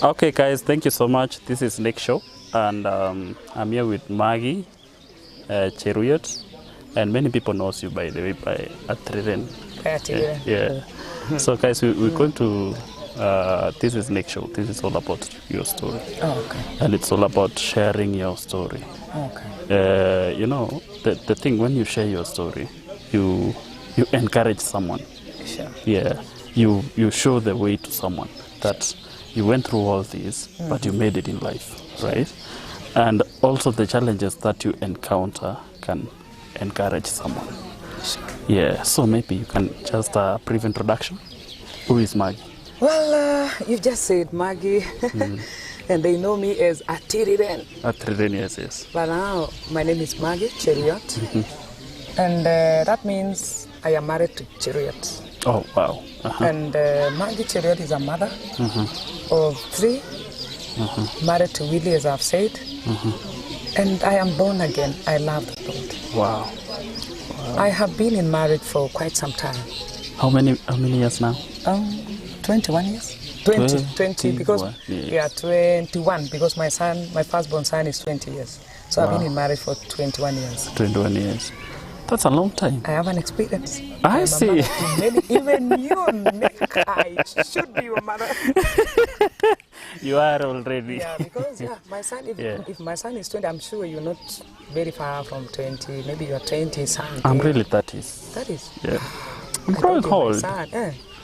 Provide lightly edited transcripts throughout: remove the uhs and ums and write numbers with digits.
Okay, guys, thank you so much. This is Nick Show, and I'm here with Maggie Cheruiyot, and many people knows you by the way by Atriren. Yeah. So, guys, we're going to. This is Nick Show. This is all about your story. Oh, okay. And it's all about sharing your story. Okay. You know, the thing when you share your story, you encourage someone. Sure. Yeah. You show the way to someone that you went through all this, but you made it in life, right? And also the challenges that you encounter can encourage someone. Sure. Yeah, so maybe you can just brief introduction. Who is Maggie? Well, you just said Maggie, and they know me as Atiriren. Atriren, yes. But now my name is Maggie Cheruiyot, and that means I am married to Cheruiyot. Oh, wow. And Maggie Cheruiyot is a mother of 3, married to Willie, as I've said, and I am born again. I love the Lord. Wow. I have been in marriage for quite some time. How many years now? 21 years. 20 because years. yeah, 21 because my firstborn son is 20 years. So I've been in marriage for 21 years. 21 years. That's a long time. I have an experience. I see. Even you, Nick, I should be your mother. You are already. Yeah, because my son. If my son is 20, I'm sure you're not very far from 20. Maybe you're 20 something. I'm really 30s. 30s. Yeah. I'm growing old.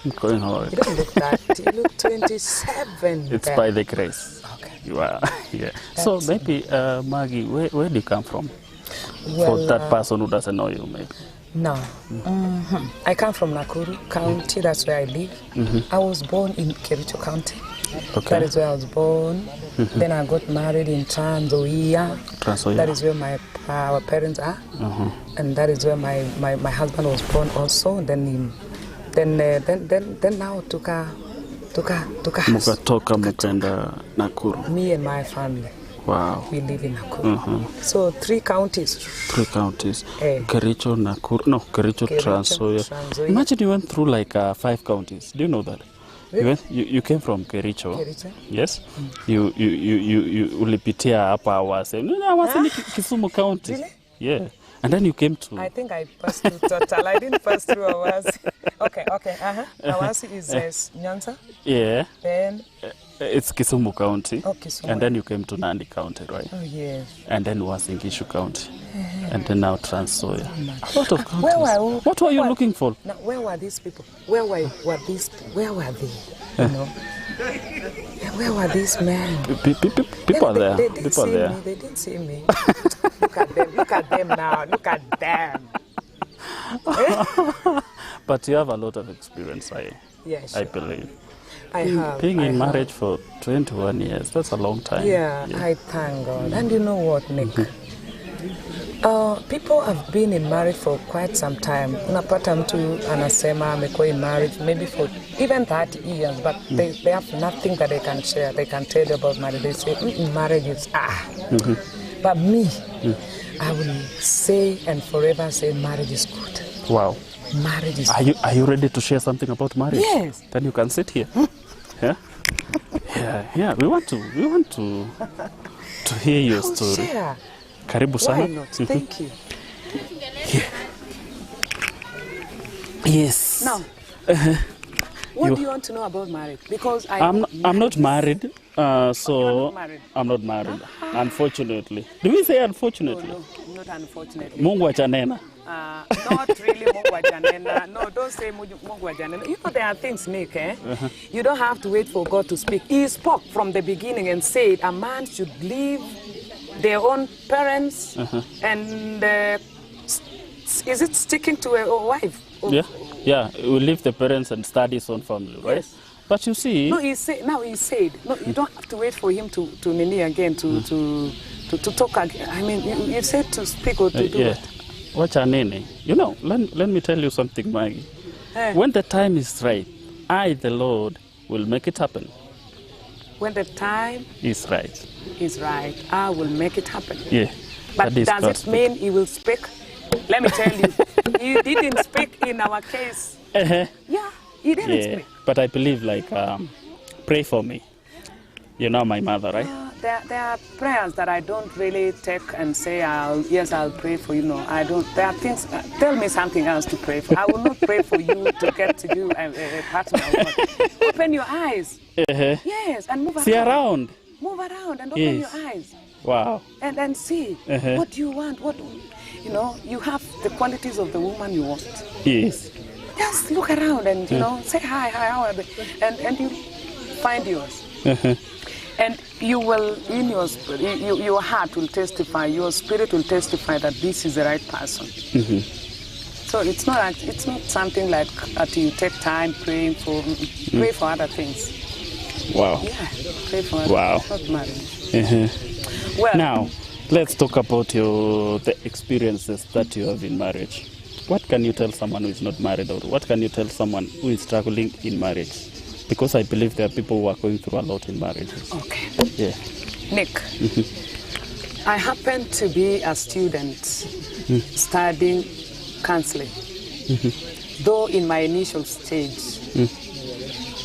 I'm going old. You don't look 30. You look 27. It's by the grace. Okay. You are. Yeah. So maybe Maggie, where do you come from? Well, For that person who doesn't know you, maybe. No. I come from Nakuru County. That's where I live. I was born in Kericho County. Okay. That is where I was born. Then I got married in Trans Nzoia. That is where our parents are. And that is where my husband was born also. Then now Tuka Mukatoka mukenda Nakuru. Me and my family. Wow. We live in Nakuru. So 3 counties. 3 counties. Kericho, Nakuru. No, Kericho, Trans Nzoia. Imagine you went through like 5 counties. Do you know that? Really? You came from Kericho. Yes. You ulipitia hapa Awase. No, Awase ni Kisumu County. Really? Yeah. And then you came to. I think I passed through total. I didn't pass through Awase. Okay. Awase is Nyanza. Yeah. Then it's Kisumu County. Oh, Kisumu. And then you came to Nandi County, right? Oh, yes. And then Uasin County. And then now Trans Nzoia. A lot of counties. What were you looking for? Now, where were these people? Where were they? You know? Where were these men? People are there. They didn't see me. They didn't see me. Look at them. Look at them now. Look at them. But you have a lot of experience, Yes, I believe. I have. Being in marriage for 21 years, that's a long time. Yeah, I thank God. And you know what, Nick? People have been in marriage for quite some time. Unapata mtu anasema amekuwa in marriage maybe for even 30 years, but they have nothing that they can share. They can tell you about marriage. They say, marriage is But me, I will say and forever say marriage is good. Wow. Marriage is good. Are you ready to share something about marriage? Yes. Then you can sit here. Yeah? Yeah. We want to hear your story. Share. Karibu sana. Why not? Thank you. Yeah. Yes. Now, what do you want to know about marriage? Because I'm not married, so not married. I'm not married, unfortunately. Do we say unfortunately? No, not unfortunately. Mungu achanena. Not really Mungu ajanena. No, don't say Mungu ajanena. You know there are things, Nick, You don't have to wait for God to speak. He spoke from the beginning and said a man should leave their own parents and is it sticking to a wife? Yeah, we leave the parents and start his own family, right? Yes. But you see... No, he said, no, you don't have to wait for him to nini again, to talk again. I mean, you said to speak or to do it. What's your name? You know, let me tell you something, Maggie. When the time is right, I, the Lord, will make it happen. When the time is right, I will make it happen. Yeah. But does it mean he will speak? Let me tell you, he didn't speak in our case. Yeah, he didn't speak. But I believe, like, pray for me. You're now my mother, right? There are prayers that I don't really take and say, I'll pray for you. No, I don't. There are things, tell me something else to pray for. I will not pray for you to get to you a partner. Open your eyes. Yes, and move around. See around. Move around and open your eyes. Wow. And then see what you want. You have the qualities of the woman you want. Yes. Just look around and, say hi, how are they? And you find yours. And you will, in your heart will testify, your spirit will testify that this is the right person. So it's not something like you take time praying for, pray for other things. Wow. Yeah, pray for other things, not marriage. Well, now, let's talk about the experiences that you have in marriage. What can you tell someone who is not married, or what can you tell someone who is struggling in marriage? Because I believe there are people who are going through a lot in marriages. Okay. Yeah. Nick, I happen to be a student studying counseling, though in my initial stage.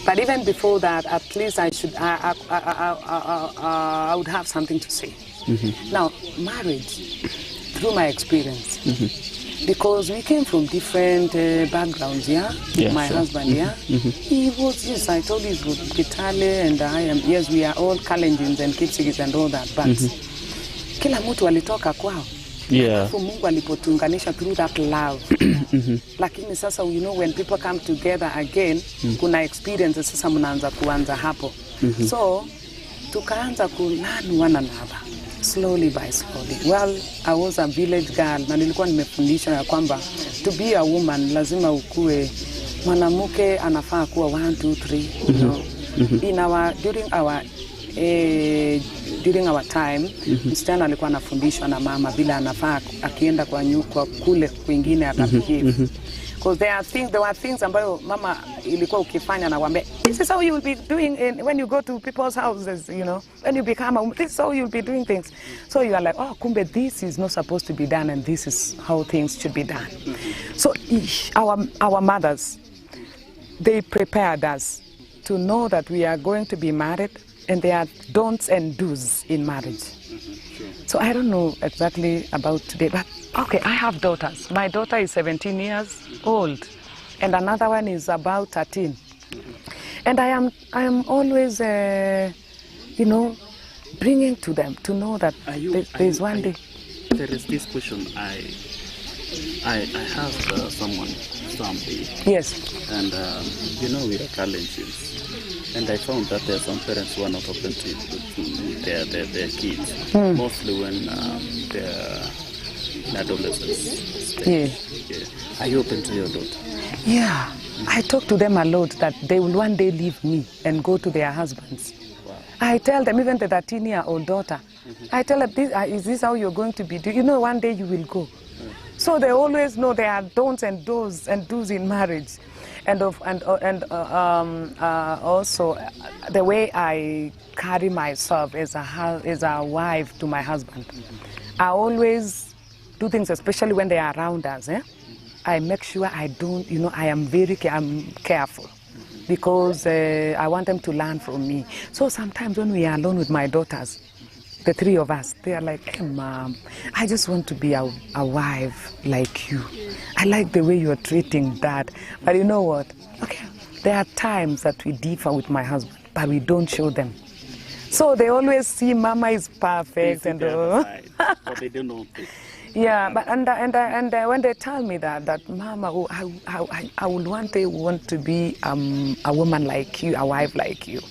But even before that, at least I would have something to say. Now, marriage, through my experience, because we came from different backgrounds, my husband, he was, yes, I told you he was Kitale, and I am, yes, we are all Kalenjins and Kipsigis and all that, but kila mtu alitoka kwao. For Mungu alipotuunganisha through that love. Lakini sasa, when people come together again, kuna experiences sasa mnaanza kuanza hapo. So, tukaanza learn one another. Slowly by slowly. Well, I was a village girl, na nilikuwa nimefundishwa ya kwamba to be a woman lazima ukue mwanamke anafaa kuwa 1 2 3, during our time, msichana alikuwa anafundishwa na mama vile anafaa akienda kwa kule kwingine akabehave. Because there were things ambayo mama ilikuwa ukifanya na wambe, this is how you will be doing when you go to people's houses, when you become a woman, this is how you'll be doing things. So you are like, oh, kumbe, this is not supposed to be done, and this is how things should be done. So our mothers, they prepared us to know that we are going to be married, and there are don'ts and do's in marriage. So I don't know exactly about today, but okay, I have daughters. My daughter is 17 years old, and another one is about 13. And I am always, bringing to them to know that there's one day. There is this question I have someone someday. Yes. And we are Kalenjins. And I found that there are some parents who are not open to their kids, mostly when they're in adolescence stage. Yeah. Are you open to your daughter? Yeah. I talk to them a lot that they will one day leave me and go to their husbands. Wow. I tell them, even the 13-year-old daughter, I tell them, is this how you're going to be doing? One day you will go. So they always know there are don'ts and do's in marriage. And also the way I carry myself as a wife to my husband. I always do things, especially when they are around us. I make sure I don't, I'm careful, because I want them to learn from me. So sometimes when we are alone with my daughters, the three of us, they are like, hey, Mom, I just want to be a wife like you. I like the way you're treating Dad. But you know what? Okay, there are times that we differ with my husband, but we don't show them. So they always see Mama is perfect and but they don't know this. Yeah, but and when they tell me that Mama, I would want to be a woman like you, a wife like you,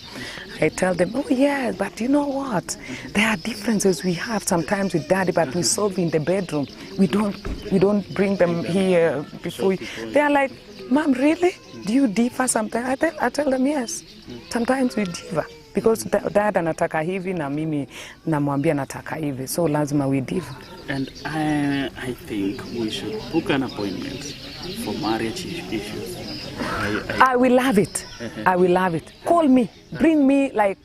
I tell them, oh yes, but you know what? There are differences we have sometimes with Daddy, but we solve in the bedroom. We don't bring them here before. They are like, Mom, really? Do you differ sometimes? I tell them yes. Sometimes we differ. Because Dad anataka hivi na mimi namwambia nataka hivi, so lazima we differ. And I think we should book an appointment for marriage issues. I will love it. I will love it. Call me. Bring me like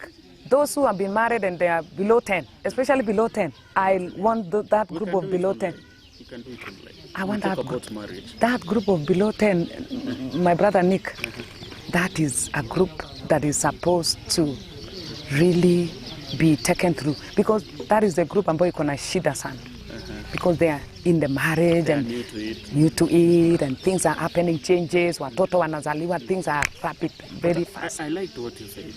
those who have been married and they are below 10, especially below 10. I want that group of below 10. You can do it online. I want that about marriage. That group of below 10, my brother Nick, that is a group that is supposed to really be taken through, because that is the group ambayo iko na shida sana. Because they are in the marriage and new to it and things are happening, changes, watoto wanazaliwa, things are rapid, very fast. I liked what you said.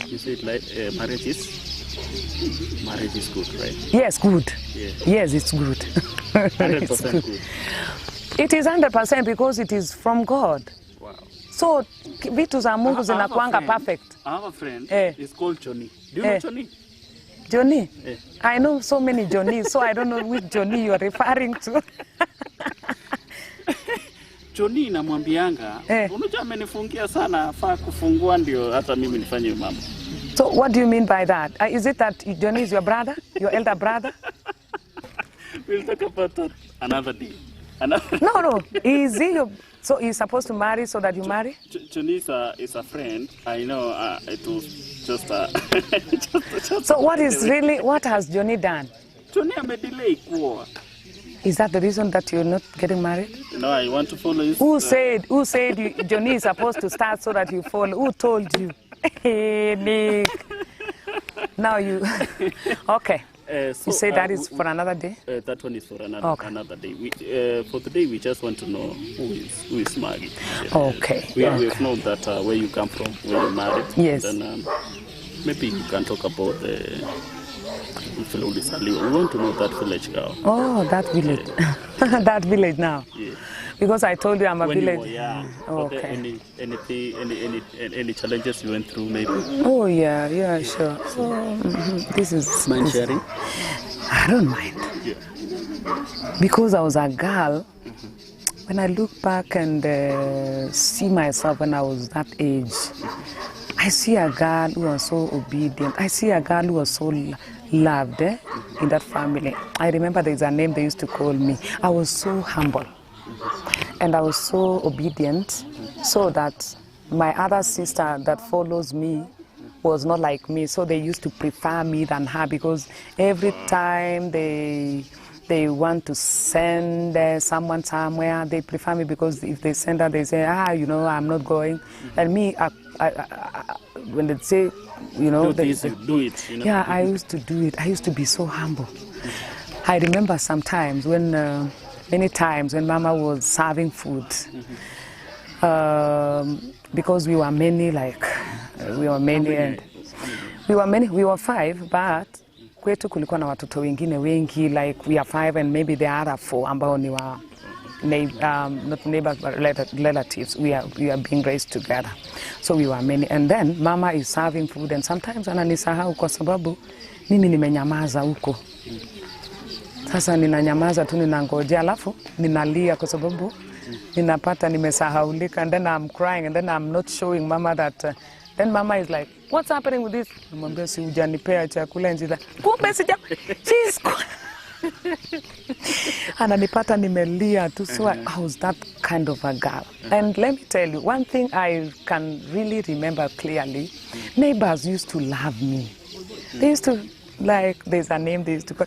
You said like marriage is good, right? Yes, good. Yeah. Yes, it's good. 100% good. It is 100% because it is from God. Wow. So vitu za Mungu zinakuanga perfect. I have a friend. It's called Johnny. Do you know Johnny? Johnny? I know so many Johnny, so I don't know which Johnny you are referring to. Johnny namwambianga, unajua amenifungia sana, afaa kufungua ndio hata mimi nifanye mambo. So what do you mean by that? Is it that Johnny is your brother, your elder brother? We'll talk about that another day. No. Is he your... So he's supposed to marry so that you marry? Johnny is a friend. I know it was just So what has Johnny done? Johnny delay kuoa. Is that the reason that you're not getting married? No, I want to follow his... Who said Johnny is supposed to start so that you follow? Who told you? Hey, Nick. Now you... Okay. So, you say that is for another day? That one is for another day. For today, we just want to know who is Maggie. Okay. We have known that where you come from, where you married. Yes. Then maybe you can talk about we want to know that village girl. Oh, that village. That village now. Yeah. Because I told you I'm a when village. Okay. Any challenges you went through, maybe? Oh yeah, sure. So this is... Mind sharing? I don't mind. Yeah. Because I was a girl, when I look back and see myself when I was that age, I see a girl who was so obedient. I see a girl who was so loved in that family. I remember there's a name they used to call me. I was so humble. And I was so obedient, so that my other sister that follows me was not like me. So they used to prefer me than her, because every time they want to send someone somewhere, they prefer me, because if they send her, they say, I'm not going. And me, when they say, do it. Yeah, I used to do it. I used to be so humble. I remember sometimes when... Many times when Mama was serving food, because we were many, and we were 5, but kwetu kulikuwa na watoto wengine wengi, like we are 5 and maybe there are 4 ambao ni wa not neighbors but relatives. We are being raised together, so we were many. And then Mama is serving food, and sometimes ananisahau kwa sababu mimi nimenyamaza huko. Sasa ninanyamaza tu, ninangojea, alafu ninalia kwa sababu ninapata nimesahaulika, and then I'm crying, and then I'm not showing Mama that. Then Mama is like, what's happening with this? Namwambia si hujanipea chakula, nje kumbe sija. She's ananipata nimelia tu. So I was that kind of a girl. And let me tell you, one thing I can really remember clearly, neighbors used to love me. They used to, like, there's a name they used to call.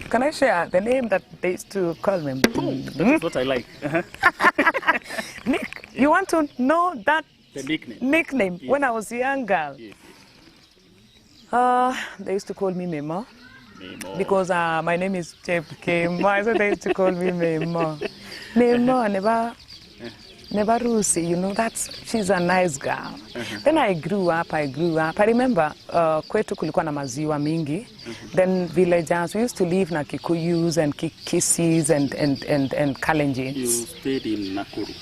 Can I share the name that they used to call me? That's what I like. Nick, you want to know that? The nickname. Nickname. Yes. When I was a young girl. Yes. They used to call me Memo. Because my name is Chep Kema, so they used to call me Memo. Memo, never Rusi, she's a nice girl. Then I grew up. I remember kwetu kulikuwa na maziwa mingi. Then villagers, we used to live na Kikuyus and Kisis and Kalenjins. You stayed in Nakuru?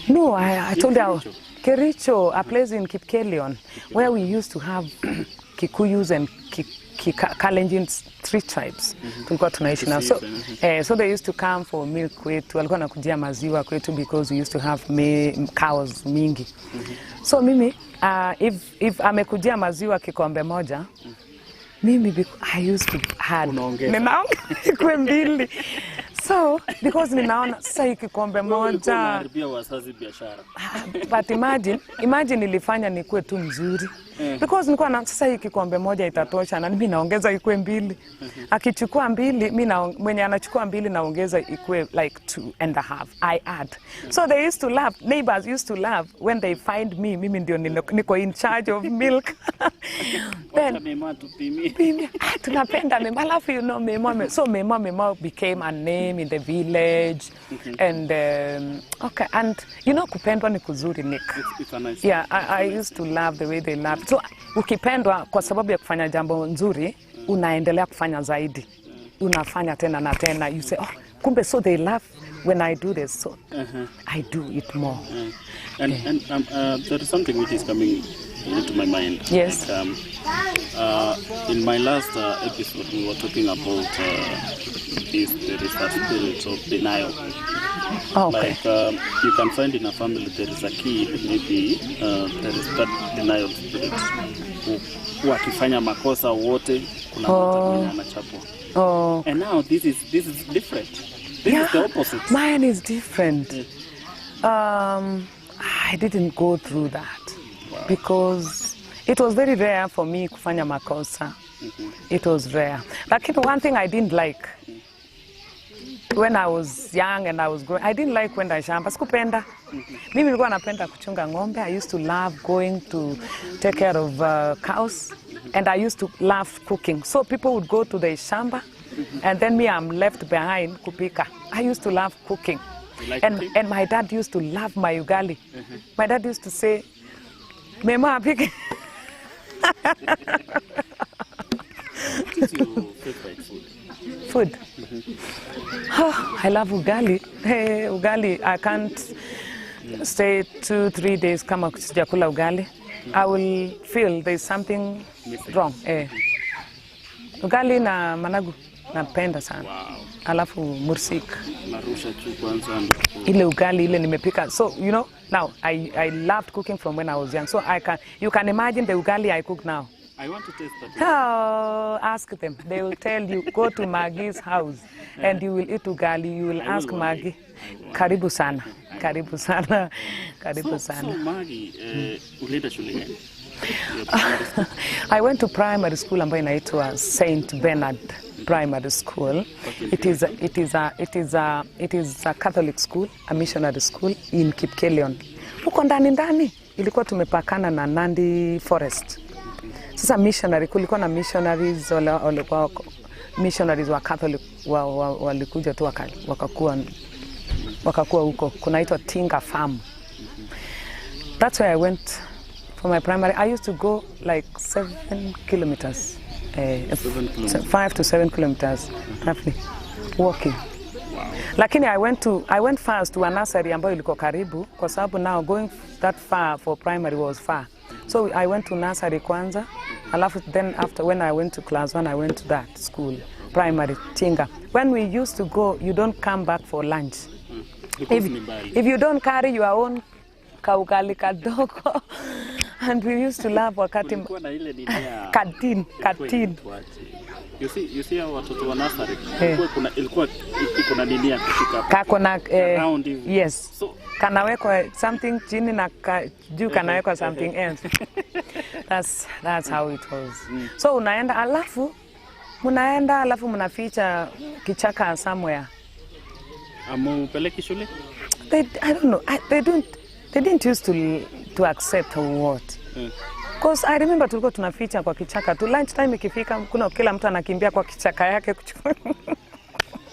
No, I told you. Kericho, a place in Kipkelion, where we used to have Kikuyus and Kalenjins, 3 tribes. Tulikuwa tunaishi na. So they used to come for milk kwetu. Walikuwa nakujia maziwa kwetu because we used to have cows mingi. So mimi, if amekujia maziwa kikombe moja, mimi, I used to had. Ninaonga kwe mbili. So, because ninaona sasa hii kikombe moja. But imagine ilifanya nikuwe tu mzuri. Because nilikuwa na sasa hii kikombe moja itatosha na mimi naongeza ikue 2. Akichukua 2, mimi mwenye anachukua 2 naongeza ikue like 2.5. I add. So they used to laugh. Neighbors used to laugh when they find me. Mimi ndio niko in charge of milk. Then mema tupimi. Tunapenda mema. Alafu you know mema. So mema became a name in the village. And okay, and you know kupendwa ni kuzuri, Nick. It's a nice. Yeah, I used to love the way they laughed. So ukipendwa kwa sababu ya kufanya jambo nzuri, unaendelea kufanya zaidi. Unafanya tena na tena. You say, oh, kumbe, so they laugh when I do this, so I do it more. And there is something which is coming into my mind. Yes. Like, in my last episode, we were talking about there is that spirit of denial. Okay. Like you can find in a family there is a kid, maybe there is that denial spirit. Who akifanya makosa wote kuna mtu mwenye anachapwa. Oh. And now this is different. This is the opposite. Mine is different. I didn't go through that because it was very rare for me kufanya makosa. It was rare. Lakini one thing I didn't like when I was young and I was growing, I didn't like kwenda shamba. Sikupenda. Mimi nilikuwa napenda kuchunga ng'ombe. I used to love going to take care of cows, and I used to love cooking. So people would go to the shamba, and then me, I'm left behind kupika. I used to love cooking. Like and my dad used to love my ugali. My dad used to say, "Mema apike." What is your favorite food? Food. Oh, I love ugali. Hey, ugali, I can't stay 2-3 days kama sijakula ugali. I will feel there's something wrong. Ugali na managu napenda sana. Wow. Alafu mursik. Marusha tu kwanza. Ile ugali ile nimepika. So, you know, now I loved cooking from when I was young. So you can imagine the ugali I cook now. I want to taste that. Oh, ask them. They will tell you, go to Maggie's house and you will eat ugali. You will ask Maggie. Karibu sana. Karibu sana. Karibu sana. So Maggie, ulienda shule gani? I went to primary school ambayo inaitwa St. Bernard Primary School. It is a Catholic school, a missionary school in Kipkelion. Huko ndani ilikuwa tumepakana na Nandi Forest. Sasa missionary, kulikuwa na missionaries walikuwa missionaries wa Catholic walikuja tu wakakuwa huko. Kunaitwa Tinga Farm. That's where I went for my primary. I used to go like 7 kilometers. 5 to 7 kilometers roughly walking. Wow. Lakini I went first to a nursery ambayo ilikuwa karibu kwa sababu now going that far for primary was far. So I went to nursery kwanza, alafu then after when I went to class 1 I went to that school, primary Tinga. When we used to go, you don't come back for lunch. If you don't carry your own kaugali kadogo, and we used to laugh wakati katin. You see watoto wa nursery ilikuwa iko na nini ya kushika kakona round hivi. Yes. So kanawekwa something chini na juu kanawekwa something else. That's how it was. So unaenda alafu mnaficha kichaka somewhere. Amupeleki shule? I don't know. They didn't used to accept or what. Because I remember tulikuwa tunaficha kwa kichaka tu. Lunch time ikifika kuna kila mtu anakimbia kwa kichaka yake kuchukua.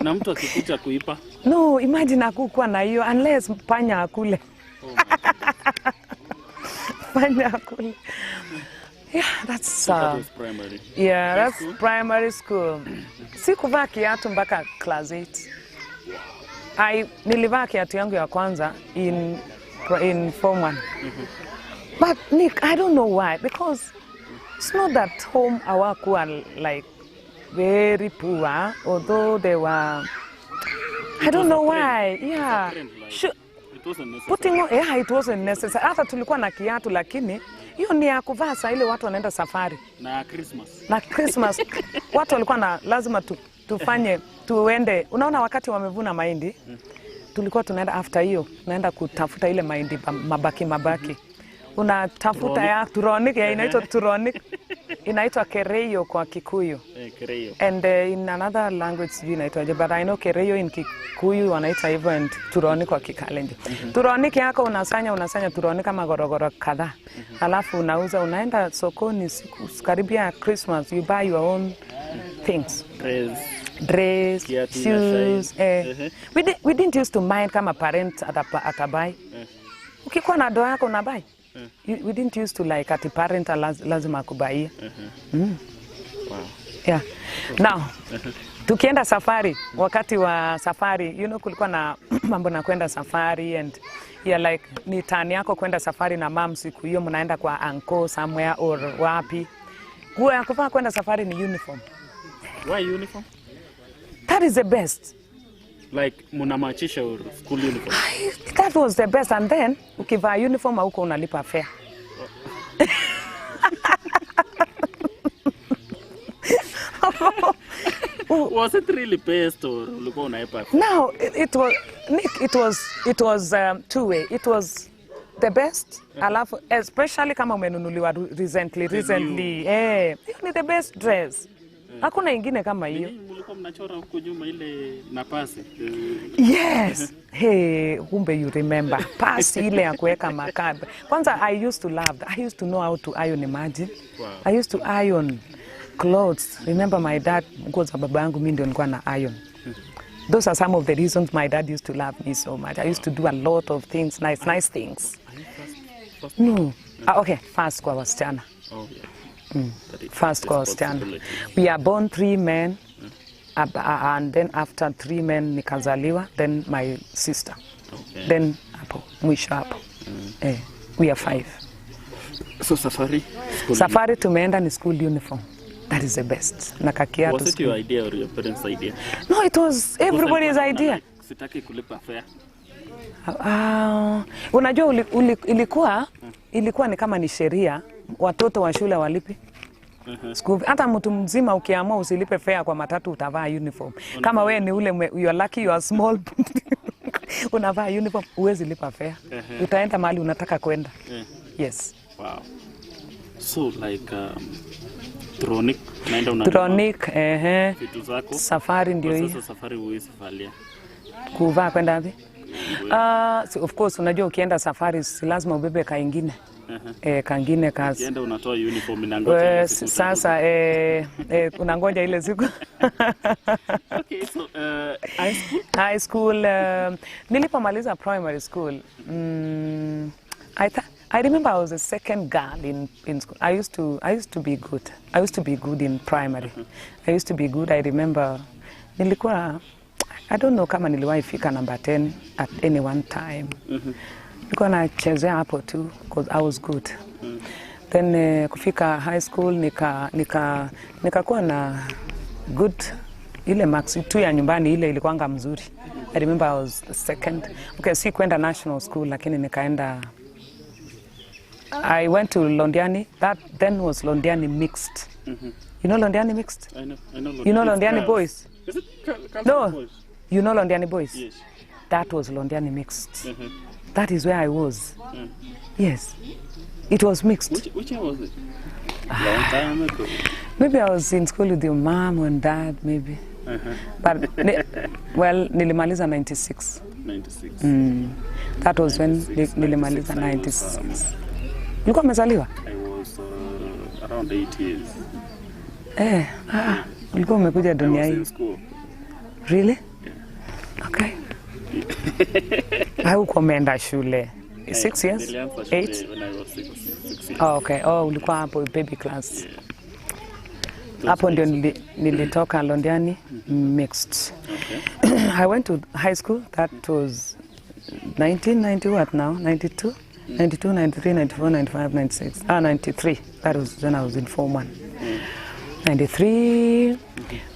Na mtu akikuja kuipa? No, imagine hakukuwa na hiyo unless panya akule. Oh panya akule. Yeah, that's that was primary. Yeah, that's primary school. Sikuvaa kiatu mpaka class 8. Nilivaa kiatu yangu ya kwanza in Form 1. But Nick, I don't know why, because it's not that home hawakuwa like very poor, although they were, I don't know why. Yeah. It wasn't necessary. It wasn't necessary. Hata tulikuwa na kiatu lakini hiyo ni ya kuvaa saa ile watu wanaenda safari. Na Christmas. Watu walikuwa na lazima tufanye tuende. Unaona wakati wamevuna mahindi, tulikuwa tunaenda after hiyo, tunaenda kutafuta ile mahindi mabaki. unatafuta ya turonic, inaitwa turonic. Inaitwa kereyo kwa Kikuyu. Kereyo. And in another language inaitwa, but I know kereyo in Kikuyu wanaita hivyo, and turonic kwa Kikalenjin. Turonic yako unasanya turonic kama gorogoro kadhaa. Alafu unauza, unaenda sokoni siku karibia Christmas, you buy your own things. Dress, shoes. We didn't used to mind kama parent atabuy. Ukikuwa na doa yako unabuy. We didn't used to like ati parent lazima kubaia. Wow. Yeah. Now, tukienda safari, wakati wa safari, kulikuwa na mambo na kwenda safari, and like ni tani yako kwenda safari na mom siku hiyo mnaenda kwa uncle somewhere or wapi. Nguo ya kuvaa kwenda safari ni uniform. Why uniform? That is the best. Like munamachisha or school uniform? That was the best, and then ukivaa uniform huko unalipa fare. Was it really best or ulikuwa unaipa? No, it was two way. It was the best. Alafu especially kama umenunuliwa recently. Ni the best dress. Hakuna ingine kama hiyo. Mlikuwa mnachora huko nyuma ile na pasi. Yes. Hey, kumbe you remember. Pasi ile ya kuweka makaba. Kwanza I used to love that. I used to know how to iron, imagine. Wow. I used to iron clothes. Remember my dad, because baba yangu mimi ndio nilikuwa na iron. Those are some of the reasons my dad used to love me so much. I used to do a lot of things, nice things. No. Okay, first kwa wasichana. Oh, yeah. First kwa wasichana. We are born 3 men, and then after 3 men nikazaliwa, then my sister. Okay. Then hapo, mwisho hapo. We are 5. So safari? Safari tumeenda ni school uniform. That is the best. Nakakia was it your idea or your parents' idea? No, it was everybody's idea. Sitaki kulipa fare. Unajua ilikuwa ni kama ni sheria, watoto wa shule walipi. Hata mtu mzima ukiamua usilipe fare kwa matatu utavaa uniform. Kama wewe ni ule you are lucky you are small, unavaa uniform, huwezi lipa fare. Utaenda mahali unataka kwenda. Yes. Wow. So like Tronic, vitu zako. Safari ndio hiyo. Sasa safari huwezi valia. Kuvaa kwenda wapi? Of course unajua ukienda safari si lazima ubebe kaingine. Kangine kazi. Ukienda unatoa uniform inangoja siku. Sasa unangoja ile siku. Okay, so high school nilipomaliza primary school. I remember I was the second girl in school. I used to be good. I used to be good in primary. I used to be good. I remember nilikuwa, I don't know kama niliwahi fika number 10 at any one time. Nilikuwa nachezea hapo tu because I was good. Then kufika high school nikakuwa na good ile marks tu ya nyumbani ile ilikuwanga mzuri. I remember I was the second. Okay, si kwenda national school lakini nikaenda, I went to Londiani. That then was Londiani mixed. You know Londiani mixed? I know Londiani. You know Londiani boys? Is it No. boys? You know Londiani boys? Yes. That was Londiani mixed. That is where I was. Yes. It was mixed. Which year was it? Long time ago. Maybe I was in school with your mom and dad, maybe. But, well, nilimaliza 96. 96. That was when nilimaliza 96. Ulikuwa umezaliwa? I was around 8 years. Ulikuwa umekuja dunia hii. I was in school. Really? Yeah. Okay. Haukuwa umeenda shule? 6 years? 8? When I was 6 years. Oh, okay. Oh, ulikuwa hapo baby class. Hapo ndio nilitoka Londiani mixed. Okay. I went to high school. That was 1990 what now? 92? 92, 93, 94, 95, 96. 93. That was when I was in Form 1. 93.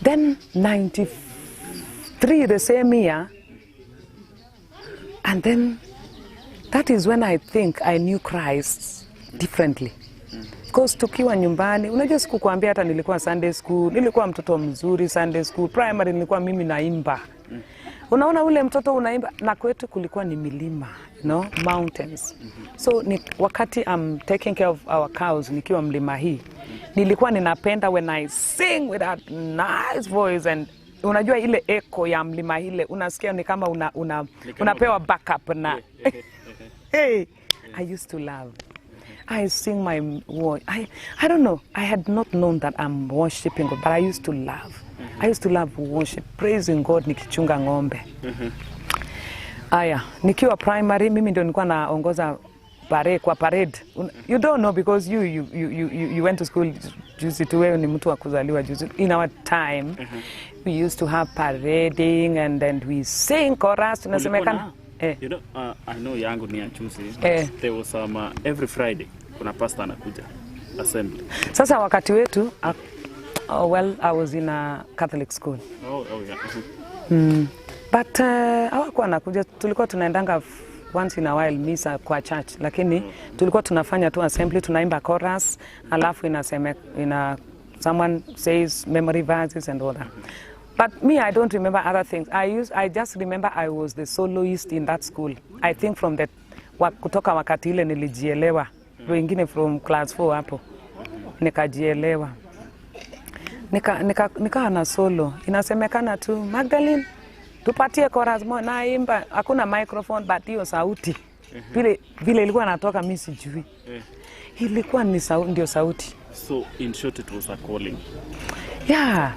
Then 93 the same year. And then that is when I think I knew Christ differently. Because tukiwa nyumbani, unajua sikukuambia hata nilikuwa Sunday school, nilikuwa mtoto mzuri Sunday school, primary nilikuwa mimi naimba. Unaona ule mtoto unaimba, na kwetu kulikuwa ni milima, mountains. So wakati I'm taking care of our cows nikiwa mlima hii, nilikuwa ninapenda when I sing with that nice voice, and unajua ile echo ya mlima ile unasikia ni kama unapewa backup na hey, I used to love. I sing my word. I don't know. I had not known that I'm worshiping God, but I used to love. I used to love worship, praising God nikichunga ng'ombe. Aya, nikiwa primary mimi ndio nilikuwa naongoza parade. You don't know because you went to school juzi tu, wewe ni mtu wa kuzaliwa juzi. In our time, we used to have parading and then we sing chorus. Tunasemekana. You know, I know yangu ni ya juzi. There was every Friday kuna pastor anakuja assembly. Sasa wakati wetu I was in a Catholic school. Oh yeah. But hawakuwa anakuja, tulikuwa tunaendanga once in a while misa kwa church, lakini tulikuwa tunafanya tu assembly, tunaimba chorus, alafu someone says memory verses and all that. But me, I don't remember other things. I just remember I was the soloist in that school. I think from kutoka wakati ile nilijielewa. Wengine from class 4 hapo. Nikajielewa. Nika na solo. Inasemekana tu, Magdalene, tupatie chorus moja, naimba. Hakuna microphone, but hiyo sauti. Vile ilikuwa natoka mimi sijui. Ilikuwa ni ndio sauti. So in short it was a calling. Yeah.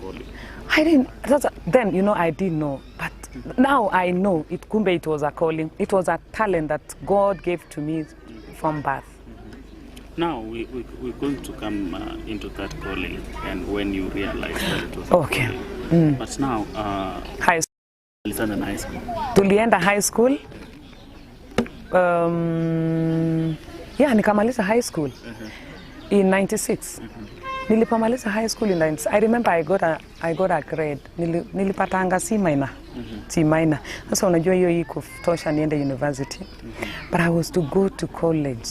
Then, I didn't know, but now I know kumbe it was a calling. It was a talent that God gave to me from birth. Now we're going to come into that calling, and when you realize that it was a calling. But now high school. Tulienda high school. Nikamaliza high school in 96. Nilipomaliza high school in 96, I remember I got a grade. Nilipatanga C minor. C minor. Sasa unajua hiyo iko tosha niende university. But I was to go to college.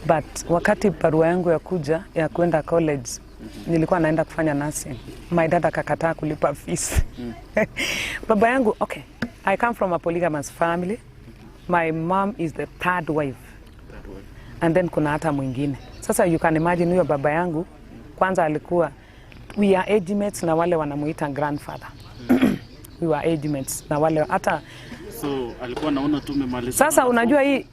But wakati barua yangu ya kwenda college, nilikuwa naenda kufanya nursing. My dad akakataa kulipa fees. Baba yangu, okay, I come from a polygamous family. My mom is the third wife. And then kuna hata mwingine. Sasa you can imagine huyo baba yangu kwanza alikuwa, we are age mates na wale wanamuita grandfather. We were age mates na wale hata. So alikuwa naona tumemaliza. Sasa unajua hii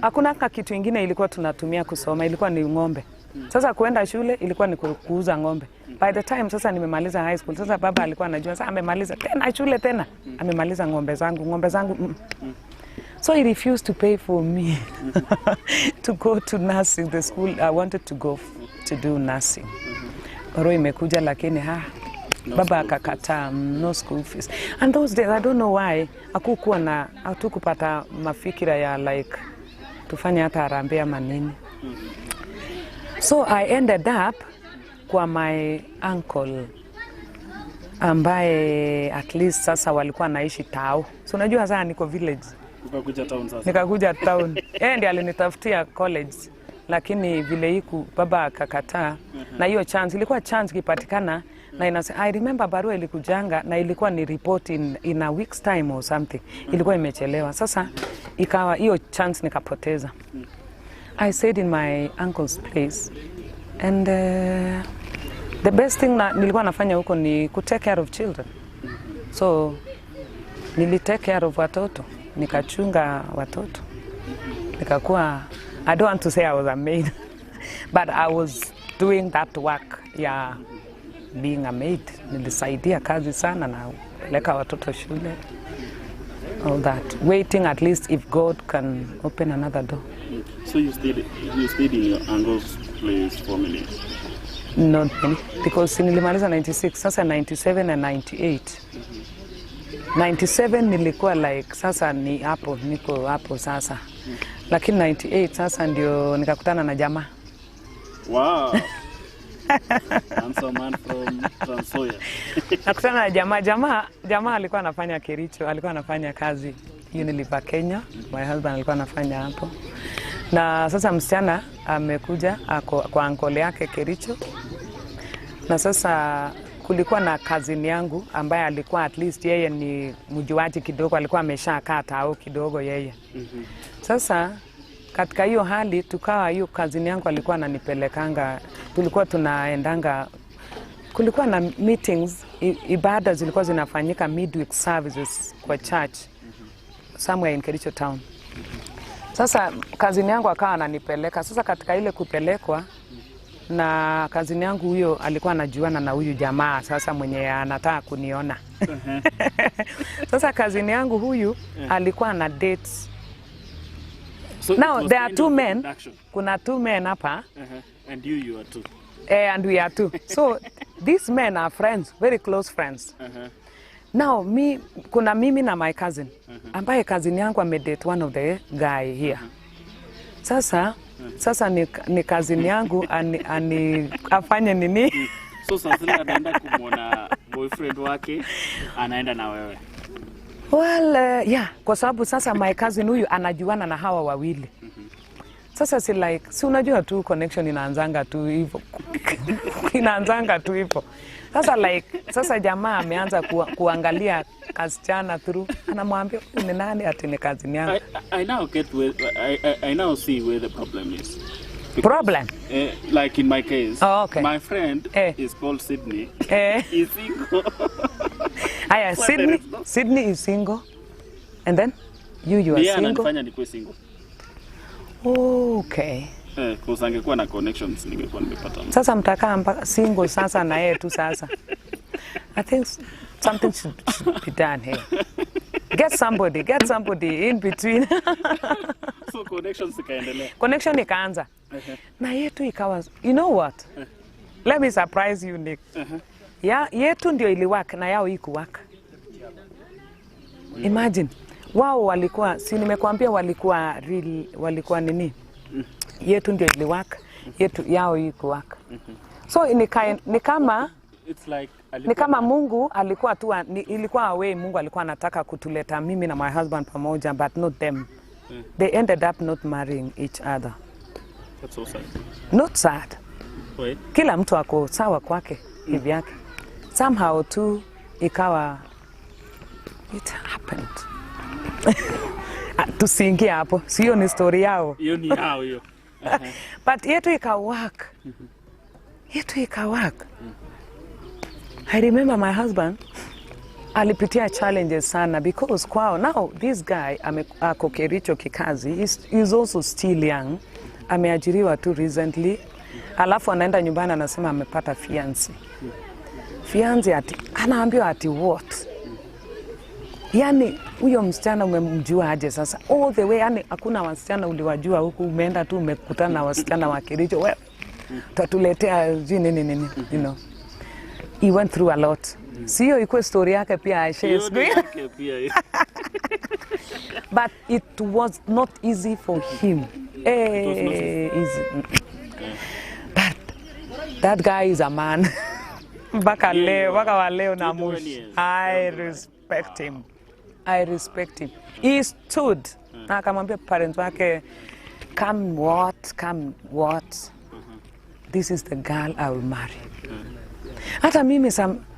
hakuna kitu kingine ilikuwa tunatumia kusoma, ilikuwa ni ng'ombe. Sasa kuenda shule ilikuwa ni kuuza ng'ombe. By the time sasa nimemaliza high school, sasa baba alikuwa anajua sasa amemaliza tena shule tena. Amemaliza ng'ombe zangu. So he refused to pay for me to go to nursing, the school I wanted to go to do nursing. Roho imekuja lakini baba akakataa, no school fees. And those days I don't know why hatukupata mafikira ya like tufanye hata harambee ama nini. So I ended up kwa my uncle ambaye at least sasa walikuwa naishi tao. So unajua sasa niko village. Nikakuja town sasa. Nikakuja town. Ndiye alinitafutia college. Lakini vile baba akakataa. Na hiyo chance ilikuwa chance kipatikana na I remember barua ilikujanga na ilikuwa ni report in a week's time or something. Ilikuwa imechelewa. Sasa ikawa hiyo chance nikapoteza. I stayed in my uncle's place and the best thing nilikuwa nafanya huko ni to take care of children. So take care of watoto, nikachunga watoto. Nikakuwa, I don't want to say I was a maid, but I was doing that work being a maid. Nilisaidia kazi sana na peleka watoto shule. All that, waiting at least if God can open another door. So you stayed in your uncle's place for many years? Not many, because nilimaliza 96, sasa 97 and 98. 97 nilikuwa like sasa niko hapo sasa. Lakini 98 sasa ndio nikakutana na jamaa. Wow. Handsome man from Transoya. Nakutana na jamaa alikuwa anafanya Kericho, alikuwa anafanya kazi Unilever Kenya. My husband alikuwa anafanya hapo. Na sasa msichana amekuja kwa uncle yake Kericho. Na sasa kulikuwa na cousin yangu ambaye alikuwa at least yeye ni mjuaji kidogo, alikuwa ameshakaa tao kidogo yeye. Sasa katika hiyo hali tukawa, hiyo cousin yangu alikuwa ananipelekanga, tulikuwa tunaendanga, kulikuwa na meetings, ibada zilikuwa zinafanyika midweek services kwa church somewhere in Kericho town. Sasa cousin yangu akawa ananipeleka. Sasa katika ile kupelekwa na cousin yangu, huyo alikuwa anajuana na huyu jamaa sasa mwenye anataka kuniona. Sasa cousin yangu huyu alikuwa na dates. So now there are two men. Kuna two men hapa. And you are two. And we are two. So these men are friends, very close friends. Now kuna mimi na my cousin ambaye cousin yangu amedate one of the guy here. Sasa ni cousin yangu afanye nini? So sasa anaenda kumwona boyfriend wake, anaenda na wewe. Well, yeah, kwa sababu sasa my cousin huyu anajuana na hawa wawili. Sasa si unajua tu connection inaanzanga tu hivyo. Inaanzanga tu hivyo. Sasa jamaa ameanza kuangalia kasichana through. Anamwambia ni nani, ati ni cousin yangu. I now see where the problem is. Because, problem? Like in my case, okay. My friend is called Sydney. He's single. Sydney is single. And then you are single. Ananifanya nikuwe single. Okay. Kwa angekuwa na connections ningekuwa nimepata. Sasa mtakaa single sasa na yeye tu sasa. I think something should be done here. Get somebody in between. So connections ikaendelea. Connection ikaanza. Na yetu ikawa, you know what? Let me surprise you, Nick. Yetu ndio iliwaka na yao ikuwaka. Imagine. Wao walikuwa, si nimekuambia walikuwa nini? Yetu ndio iliwaka, yao ikuwaka. So ni kama Mungu alikuwa tu, ilikuwa away, Mungu alikuwa anataka kutuleta mimi na my husband pamoja, but not them. They ended up not marrying each other. That's so sad. Not sad. Wait. Kila mtu ako sawa kwake hivi yake. Somehow tu ikawa, it happened. Tusiingie hapo, sio ni story yao. Hiyo ni yao hiyo. But yetu ikawaka. I remember my husband alipitia challenges sana because kwao, now this guy ako Kericho kikazi, he's also still young. Ameajiriwa tu recently. Alafu anaenda nyumbani anasema amepata fiancé. Fiancé anaambiwa ati what? Yani huyo msichana umemjua aje sasa? All the way, yani hakuna wasichana uliwajua huku, umeenda tu umekutana na wasichana wa Kericho. Wewe tatuletea nini, you know. He went through a lot. Sio ikuwe story yake pia aishe. But it was not easy for him. Easy. But that guy is a man. Baka wa leo na mushi. I respect him. He stood. Na akamwambia parents wake, come what? This is the girl I will marry. Hata mimi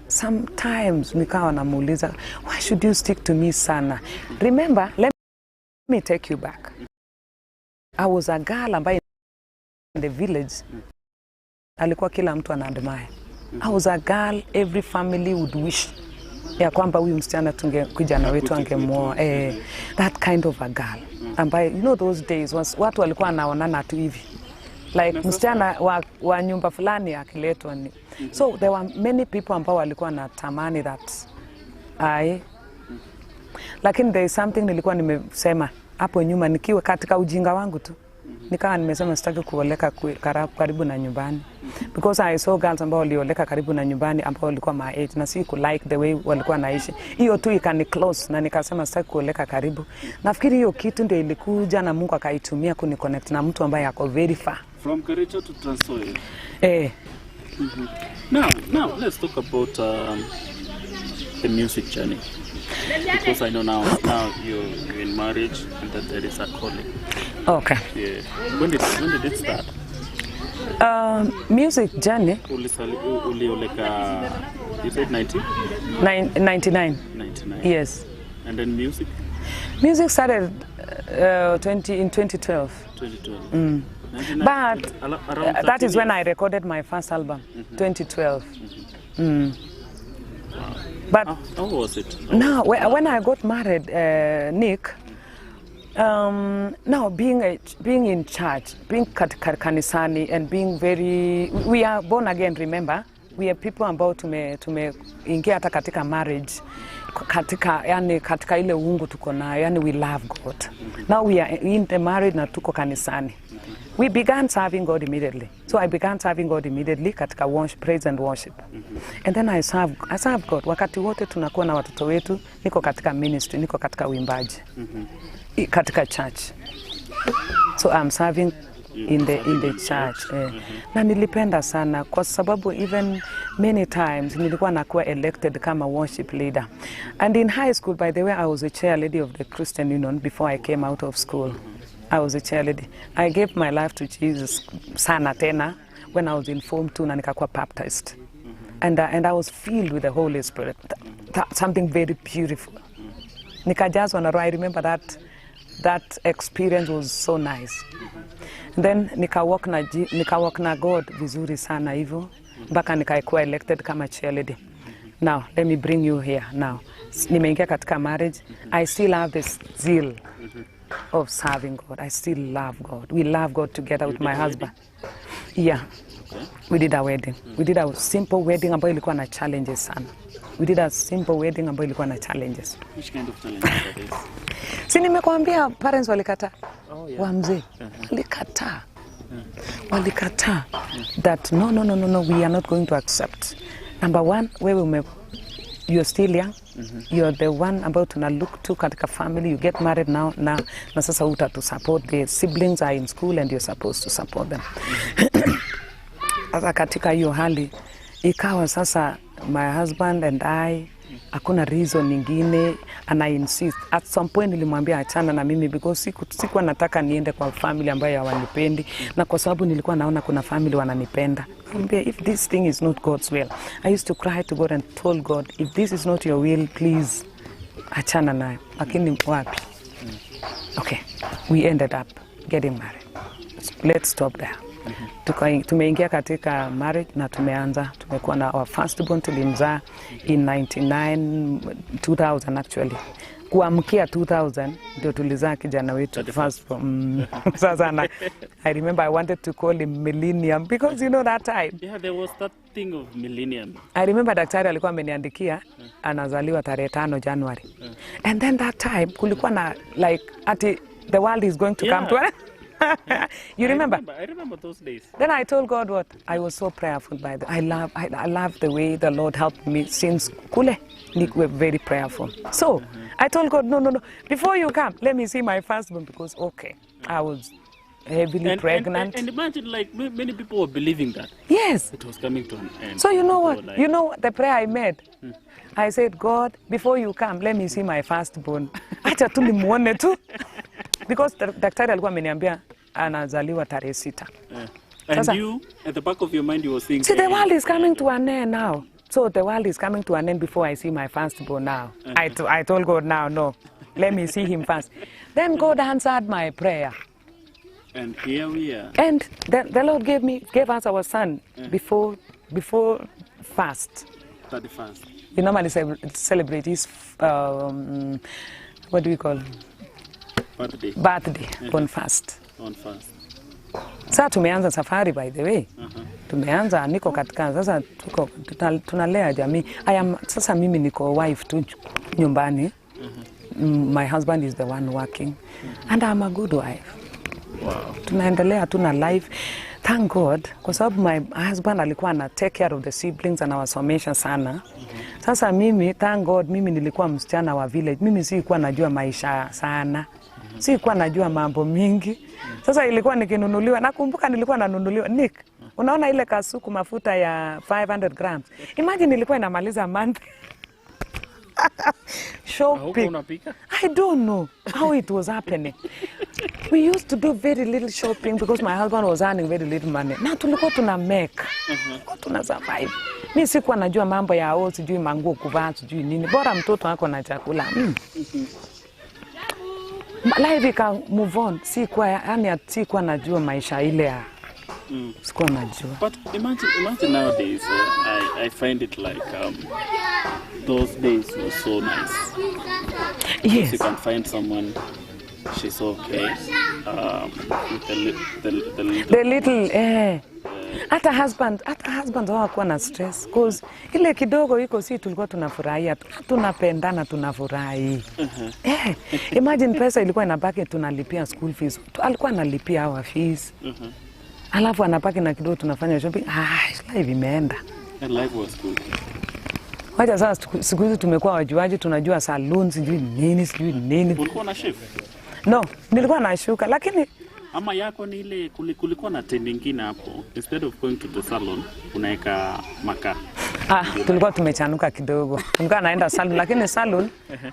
sometimes nikawa namuuliza, why should you stick to me sana? Remember, let me take you back. I was a girl ambaye in the village alikuwa kila mtu anaadmire. I was a girl every family would wish ya kwamba huyu msichana kijana wetu angemuoa. That kind of a girl ambaye, you know, those days watu walikuwa wanaonana tu hivi, like msichana wa nyumba fulani akiletwa ni. So there were many people ambao walikuwa na tamani that lakini there is something nilikuwa nimesema hapo nyuma nikiwa katika ujinga wangu tu, nikawa nimesema sitaki kuoleka karibu na nyumbani, because I saw girls ambao walioleka karibu na nyumbani ambao walikuwa my age na si ku like the way walikuwa naishi. Hiyo tu ikani close na nikasema sitaki kuoleka karibu. Nafikiri hiyo kitu ndio ilikuja na Mungu akaitumia kuniconnect na mtu ambaye ako very far from Kericho to Trans-Nzoia. Now let's talk about the music journey. Because I know now you're in marriage and that there is a calling. Okay. Yeah. When did it start? Music journey. Ulioleka, you said 90? 99. 99. Yes. And then music? Music started in 2012. 2012. But that is when I recorded my first album, 2012. But how was it? now, when I got married, Nick, now being in church, being kanisani, and being we are born again. Remember, we are people about tumeingia hata katika marriage, katika ile uungu tuko nayo, yani we love God. Now we are in the marriage na tuko kanisani. We began serving God immediately. So I began serving God immediately katika praise and worship. And then I serve God. Wakati wote tunakuwa na watoto wetu, niko katika ministry, niko katika uimbaji, katika church. So I'm serving in the church. Na nilipenda sana kwa sababu even many times nilikuwa nakuwa elected kama worship leader. And in high school, by the way, I was a chair lady of the Christian Union before I came out of school. I was a cheerleader. I gave my life to Jesus sana tena when I was in Form 2 na nikakuwa baptized. And I was filled with the Holy Spirit. Something very beautiful. Nikajazwa na roho. I remember that experience was so nice. Then nikawalk na God vizuri sana hivyo mpaka nikaikuwa elected kama cheerleader. Now, let me bring you here now. Nimeingia katika marriage. I still have this zeal of serving God. I still love God. We love God together with my husband. Yeah. We did a wedding. We did a simple wedding ambayo ilikuwa na challenges sana. We did a simple wedding ambayo ilikuwa na challenges. Which kind of challenges are these? Si nimekuambia parents walikata. Oh, yeah. Wamzee. Walikata. Walikata. That no, we are not going to accept. Number one, you're still young. You're the one about to look to katika family. You get married now na sasa uta to support. The siblings are in school and you're supposed to support them. Sasa katika hiyo hali ikawa sasa my husband and I hakuna reason nyingine, and I insist. At some point nilimwambia achana na mimi because sikuwa nataka niende kwa family ambayo hawanipendi, na kwa sababu nilikuwa naona kuna family wananipenda. If this thing is not God's will, I used to cry to God and told God, if this is not your will, please achana nayo. Lakini wapi? Okay, we ended up getting married. Let's stop there. Tumeingia katika marriage na tumekuwa na our first born tulimzaa in 2000 actually. Kuamkia 2000 ndio tulizaa kijana wetu first born. Sasa I remember I wanted to call him Millennium because you know that time. Yeah, there was that thing of millennium. I remember daktari alikuwa ameniandikia anazaliwa tarehe 5 January. And then that time kulikuwa na like the world is going to come to an You remember? I remember those days. Then I told God what? I was so prayerful by I love the way the Lord helped me since kule. We're very prayerful. So I told God, no. Before you come, let me see my firstborn because I was heavily pregnant. And imagine like many people were believing that. Yes. It was coming to an end. So you know what? You know the prayer I made? I said, God, before you come, let me see my firstborn. Acha tu nimuone tu. Because daktari alikuwa ameniambia anazaliwa tarehe 6. And you, at the back of your mind, you were thinking... See, the world is coming to an end now. So the world is coming to an end before I see my firstborn now. I told God now, no, let me see him first. Then God answered my prayer. And here we are. And the Lord gave us our son before fast. 31st. We normally celebrate his, what do we call? Birthday on fast. On fast. Sasa tumeanza safari by the way. Tumeanza niko katika sasa tunalea jamii. Sasa mimi niko wife tu nyumbani. My husband is the one working and I'm a good wife. Wow. Tunaendelea tuna life. Thank God kwa sababu my husband alikuwa ana take care of the siblings and anawasomesha sana. Sasa mimi thank God mimi nilikuwa msichana wa village. Mimi sikuwa najua maisha sana. Sikuwa najua mambo mingi. Sasa ilikuwa nikinunuliwa. Nakumbuka nilikuwa nanunuliwa. Nick, unaona ile kasuku mafuta ya 500 grams. Imagine nilikuwa inamaliza month. Shopping. I don't know how it was happening. We used to do very little shopping because my husband was earning very little money. Na tulikuwa tuna make. Tuna survive. Mimi sikuwa najua mambo ya sijui manguo kuvaa sijui nini. Bora mtoto wako na chakula. Life can move on. Sikuwa najua maisha ile ya sikuwa najua. But imagine nowadays, I find it like those days were so nice. Yes. You can find someone, she's okay. With the little. Hata husband hawakuwa na stress cause ile kidogo iko si tulikuwa tunafurahia, tunapendana, tunafurahi. Imagine pesa ilikuwa inabaki tunalipia school fees. Alikuwa analipia our fees. Alafu anabaki na kidogo tunafanya shopping. Life imeenda. And life was good. Wacha sasa siku hizi tumekuwa wajuaji, tunajua salon sijui nini. Ulikuwa na chef? No, nilikuwa nashuka lakini ama yako ni ile kulikuwa na tent nyingine hapo. Instead of going to the salon, unaeka makaa. Tulikuwa tumechanuka kidogo. Tulikuwa naenda salon lakini salon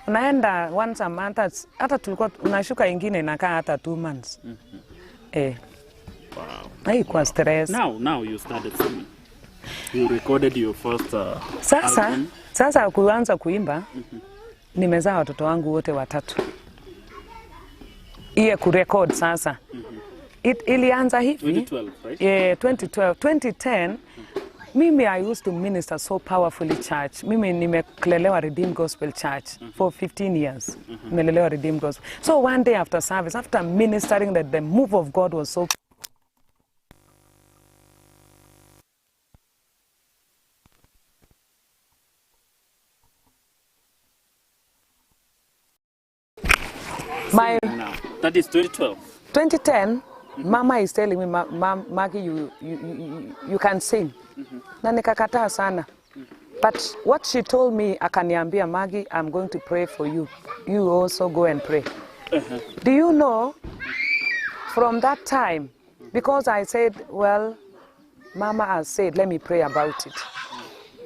unaenda once a month, hata tulikuwa unashuka ingine inakaa hata 2 months. Wow. Haikuwa stress. Now you started singing. You recorded your first album. Sasa kuanza kuimba, nimezaa watoto wangu wote 3. Iye kurecord sasa. Ilianza hivi. 2012, right? Yeah, 2012. 2010, mimi I used to minister so powerfully church. Mimi nimekulelewa Redeemed Gospel Church for 15 years. Nimelelewa Redeemed Gospel. So one day after service, after ministering, that the move of God was so That is 2012. 2010, Mama is telling me, Maggie, you can sing. Na nikakataa sana. But what she told me, akaniambia, Maggie, I'm going to pray for you. You also go and pray. Do you know, from that time, because I said, well, Mama has said, let me pray about it.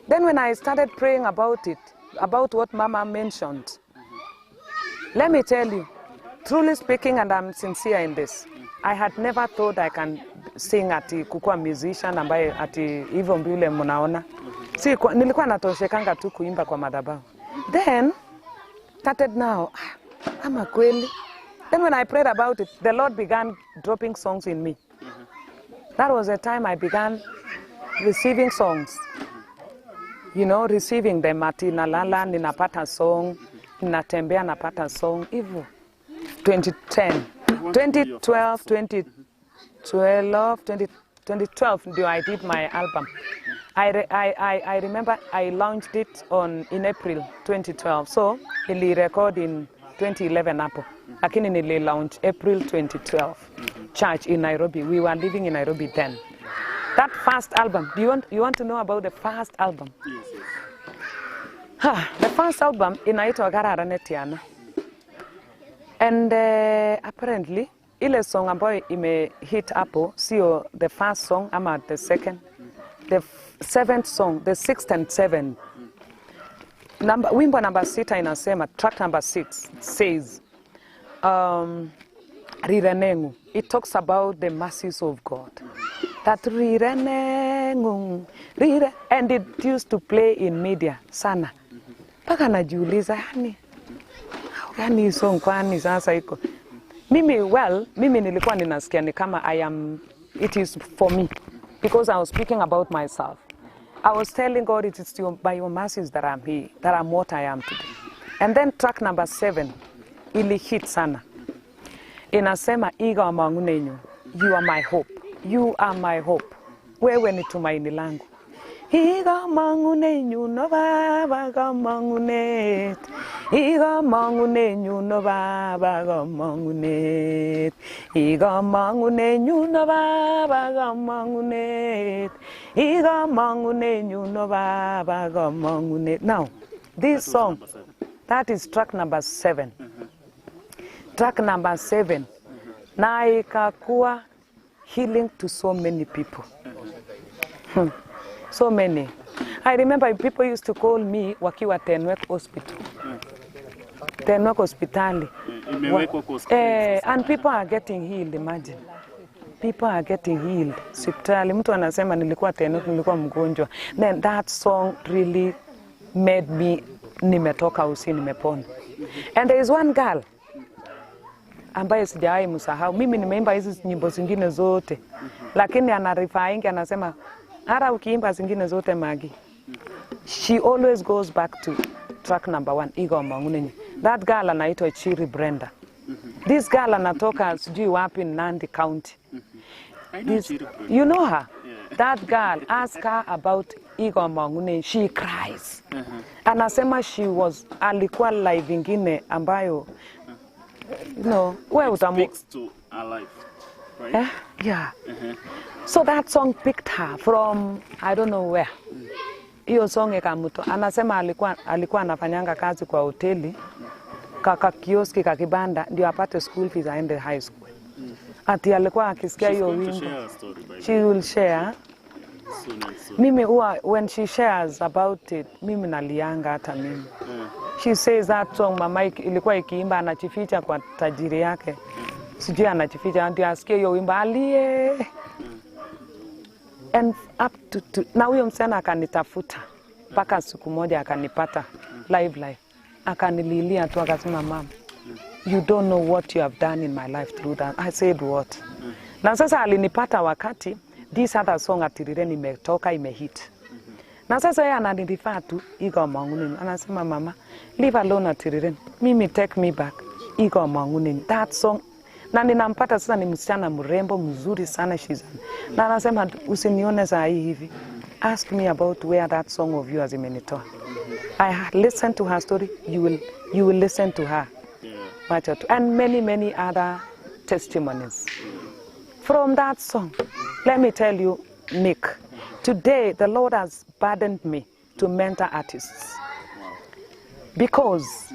Then when I started praying about it, about what Mama mentioned, let me tell you, truly speaking, and I'm sincere in this, I had never thought I can sing ati kukua musician ambaye ati hivyo mbile mnaona. Nilikuwa natoshekanga tu kuimba kwa madhabahu. Then started now, ama kweli. Then when I prayed about it, the Lord began dropping songs in me. That was the time I began receiving songs. You know, receiving them ati nalala ninapata song, ninatembea napata song hivyo. 2010, 2012, 2012 ndio I did my album. I remember I launched it in April 2012. So, nili record in 2011 hapo. Lakini nili launch April 2012. Church in Nairobi. We were living in Nairobi then. That first album, you want to know about the first album? Yes. The first album inaitwa Gararane Tiana. And apparently, ile song ambayo hit hapo, sio the first song, ama the second, the 7th song, the 6th and 7th. Wimbo number 6 inasema, track number 6 says, Rirenengu. It talks about the mercies of God. That Rirenengu, and it used to play in media sana. Paka najiuliza yani song kwani sasa iko. Mimi nilikuwa ninasikia ni kama it is for me, because I was speaking about myself. I was telling God, it is by your mercies that I'm here, that I'm what I am today. And then track number 7, ili hit sana. Inasema, Iga mangunenyu, you are my hope. You are my hope. Wewe ni tumaini langu. Iga mangunenyu no baba ga mangunet. Iga mangunenyu no baba ga mangunet. Iga mangunenyu no baba ga mangunet. Iga mangunenyu no baba ga mangunet. Now, this song, that is track number 7. Track number 7. Na ikakuwa healing to so many people. So many. I remember people used to call me wakiwa Tenwek Hospital. Tenwek hospitali. And people are getting healed, imagine. People are getting healed. Hospitali. Mtu anasema nilikuwa Tenwek, nilikuwa mgonjwa. Then that song really made me nimetoka usi nimepona. And there is one girl ambaye sijawahi msahau. Mimi nimeimba hizi nyimbo zingine zote. Lakini anarifaingi anasema hata ukiimba zingine zote Maggie. She always goes back to track number 1 Igo Mangunenyi. That girl anaitwa Chiri Brenda. This girl anatoka sijui wapi Nandi County. You know her? Yeah. That girl, ask her about Igo Mangunenyi. She cries. Anasema she was alikuwa live ingine ambayo you know, where was speaks to her life, right? Yeah. So that song picked her from I don't know where. Hiyo song ikamuto. Anasema alikuwa anafanyanga kazi kwa hoteli. Kaka kioski kakibanda ndio apate school fees aende high school. Ati alikuwa akisikia hiyo wimbo. She will share. Mimi huwa when she shares about it, mimi nalianga hata mimi. She says that song mama ilikuwa ikiimba anachificha kwa tajiri yake. Sijui anachificha ndio asikie hiyo wimbo alie. And up to na huyo msichana akanitafuta mpaka siku moja akanipata live akanililia tu akasema mama you don't know what you have done in my life through that. I said what? Na sasa alinipata wakati this other song Atirireni imetoka imehit. Na sasa yeye ananirifaa tu Igo Mangunenyi anasema mama leave alone Atirireni, mimi take me back Igo Mangunenyi. That song na ninampata sasa ni msichana mrembo mzuri sana na anasema usinione saa hii hivi, ask me about where that song of yours imenitoa. I listen to her story, you will listen to her. Yeah. And many other testimonies from that song. Let me tell you, Nick, today the Lord has burdened me to mentor artists because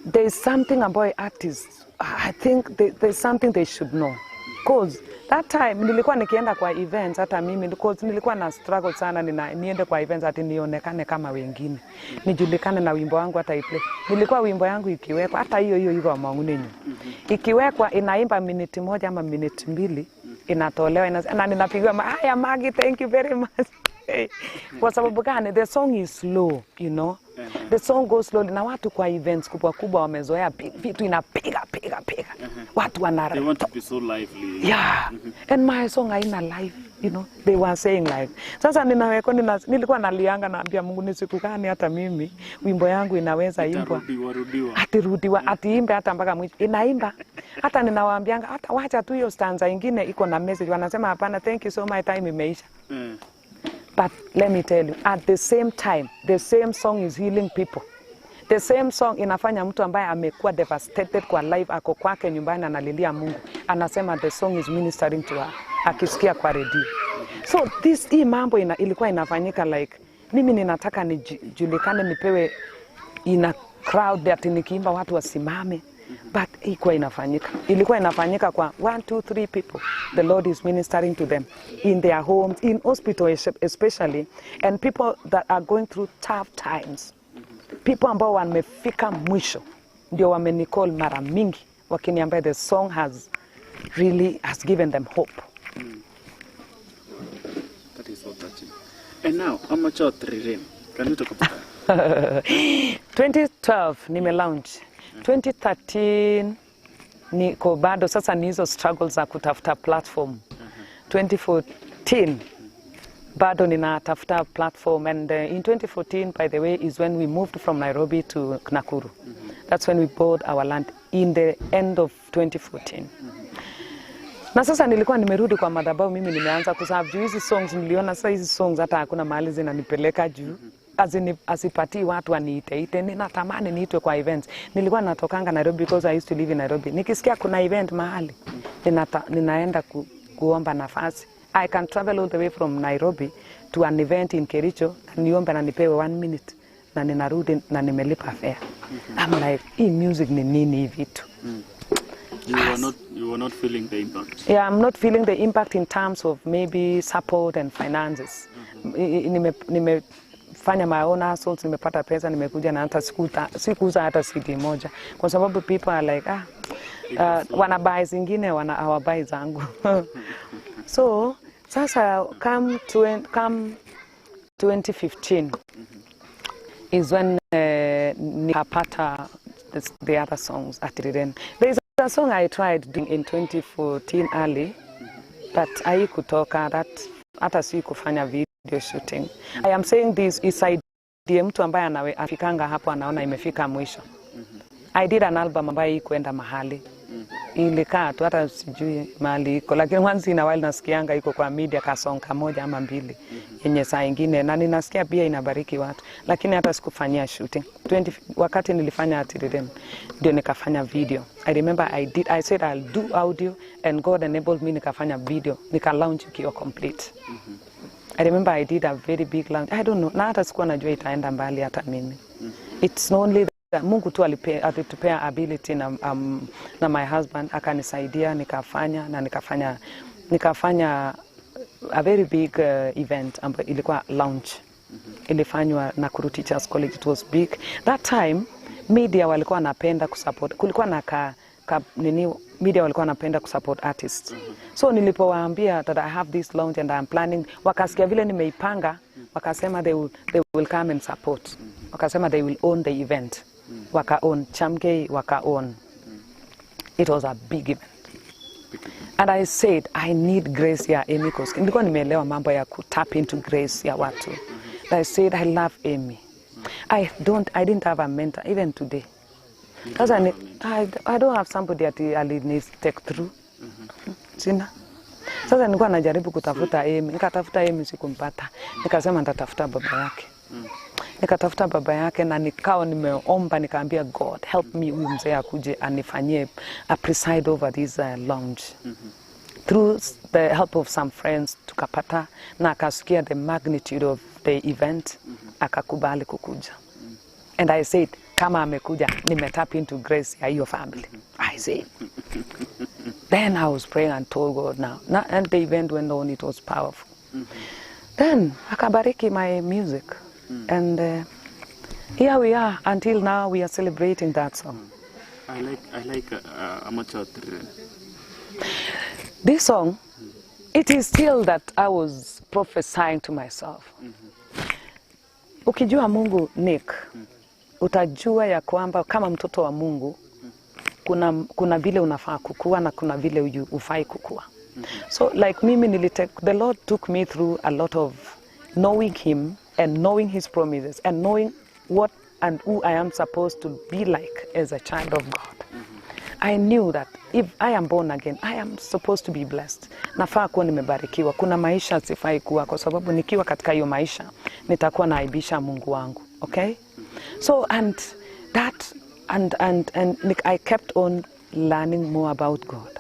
there is something about artists. I think there's something they should know. Because that time nilikuwa nikienda kwa events hata mimi because nilikuwa na struggle sana niende kwa events ati nionekane kama wengine. Nijulikane na wimbo wangu hata iplay. Nilikuwa wimbo yangu ikiwekwa hata hiyo Igo Mangunenyi. Ikiwekwa inaimba minute moja ama minute 2 inatolewa na ninapigiwa haya Maggie, thank you very much. Kwa sababu gani? The song is slow, you know. The song goes slowly. Na watu kwa events kubwa wamezoea vitu inapiga. Watu wana they want to be so lively. Yeah. And my song haina live, you know. They were saying live. Sasa nilikuwa nalianga naambia Mungu ni siku gani hata mimi wimbo yangu inaweza imbwa. Atirudiwa, atiimbe hata mpaka mwisho. Inaimba. Hata ninawaambianga hata wacha tu hiyo stanza ingine iko na message. Wanasema hapana, thank you so much, time imeisha. But let me tell you, at the same time, the same song is healing people. The same song inafanya mtu ambaye amekuwa devastated kwa life ako kwake nyumbani analilia Mungu. Anasema the song is ministering to her. Akisikia kwa radio. So hii mambo ilikuwa inafanyika like mimi ninataka nijulikane nipewe ina crowd that nikiimba watu wasimame. But ilikuwa inafanyika kwa 1, 2, 3 people. The Lord is ministering to them in their homes, in hospitals especially, and people that are going through tough times. People ambao wamefika mwisho ndio wamenicall mara mingi wakiniambia the song has given them hope. That is so touching. And now, how much are Atirireni? Can you talk about that? 2012 nime launch. 2013 niko bado sasa ni hizo struggles za kutafuta platform. 2014 bado ninatafuta platform and in 2014 by the way is when we moved from Nairobi to Nakuru. That's when we bought our land in the end of 2014. Na sasa nilikuwa nimerudi kwa madhabahu mimi nimeanza kusabu juu hizi songs niliona sasa hizi songs hata hakuna mahali zinanipeleka juu. Asipati watu waniite ninatamani niitwe kwa events. Nilikuwa natokanga Nairobi because I used to live in Nairobi. Nikisikia kuna event mahali ninaenda kuomba nafasi. I can travel all the way from Nairobi to an event in Kericho na niombe na nipewe 1 minute na ninarudi na nimelipa fare. I'm like, hii music ni nini hivi tu? You were not feeling the impact. Yeah, I'm not feeling the impact in terms of maybe support and finances. nimefanya my own hustles, nimepata pesa, nimekuja na hata sikuuza hata CD moja kwa sababu people are like wana buy zingine hawabai zangu. So sasa come 2015 is when nikapata the other songs at Riden. There is a song I tried doing in 2014 early, but haikutoka that hata si kufanya video shooting. I am saying this is idea mtu ambaye anafikanga hapo anaona imefika mwisho. I did an album ambayo ikuenda mahali. Ilikaa tu hata sijui mahali iko, lakini once in a while nasikianga iko kwa media kasonga moja ama mbili yenye saa ingine, na ninasikia pia inabariki watu, lakini hata sikufanyia shooting. Wakati nilifanya Atiriden ndio nikafanya video. I remember I said I'll do audio and God enabled me nikafanya video, nika launch ikiwa complete. I remember I did a very big launch. I don't know, na hata sikuwa najua itaenda mbali hata mimi. It's only Mungu tu alitupea ability na my husband akanisaidia nikafanya a very big event ambayo ilikuwa launch. Ilifanywa na Kuru Teachers College. It was big. That time media walikuwa wanapenda kusupport. Kulikuwa na media walikuwa wanapenda kusupport artists. So nilipowaambia that I have this launch and I am planning, wakasikia vile nimeipanga, wakasema they will come and support. Wakasema they will own the event. Waka own Chamgei, waka own. It was a big event. And I said I need grace ya Amy Koski. Nilikuwa nimeelewa mambo ya tap into grace ya watu. I said I love Amy. I didn't have a mentor even today. Because I don't have somebody that I need to take through. Sina. Sasa nilikuwa najaribu kutafuta Amy. Nikatafuta Amy sikumpata. Nikasema nitatafuta baba yake. Nikatafuta baba yake na nikao nimeomba nikaambia God help me huyu mzee akuje anifanyie a preside over this lounge. Through the help of some friends tukapata na akasikia the magnitude of the event akakubali kukuja. And I said kama amekuja nimetap into grace ya hiyo family. I said. Then I was praying and told God now. And the event went on, it was powerful. Then akabariki my music. And here we are until now we are celebrating that song. I like Amateur. This song, it is still that I was prophesying to myself. Ukijua Mungu Nick, utajua ya kwamba kama mtoto wa Mungu kuna vile unafaa kukua na kuna vile ufai kukua. So like mimi the Lord took me through a lot of knowing him and knowing his promises and knowing what and who I am supposed to be like as a child of God. I knew that if I am born again, I am supposed to be blessed. Nafaa kuwa nimebarikiwa. Kuna maisha sifai kuwa kwa sababu nikiwa katika hiyo maisha nitakuwa naaibisha Mungu wangu. Okay? So and I kept on learning more about God.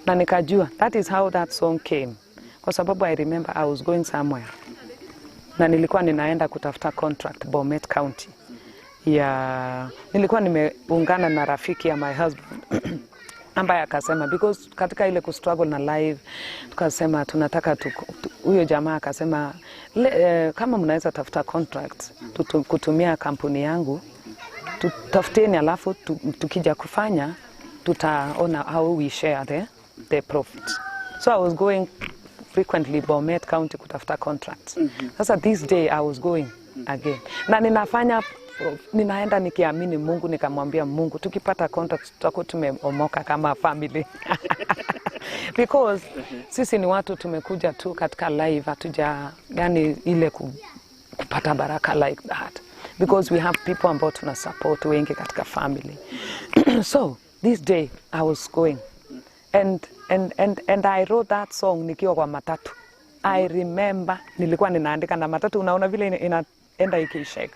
Na nikajua that is how that song came. Kwa sababu I remember I was going somewhere. Na nilikuwa ninaenda kutafuta contract Bomet County. Nilikuwa nimeungana na rafiki ya my husband ambaye akasema because katika ile kustruggle na live tukasema tunataka huyo jamaa akasema kama mnaweza tafuta contract kutumia kampuni yangu tutafuteni alafu tukija kufanya tutaona how we share the profit. So I was going frequently Bomet County kutafuta contracts. Sasa this day I was going again. Na ninaenda nikiamini Mungu, nikamwambia Mungu tukipata contracts tutakuwa tumeomoka kama family. Because sisi ni watu tumekuja tu katika live yani ile kupata baraka like that. Because we have people ambao tuna support wengi katika family. So this day I was going and I wrote that song nikiwa kwa matatu. I remember nilikuwa ninaandika na matatu, unaona vile inaenda ikishake.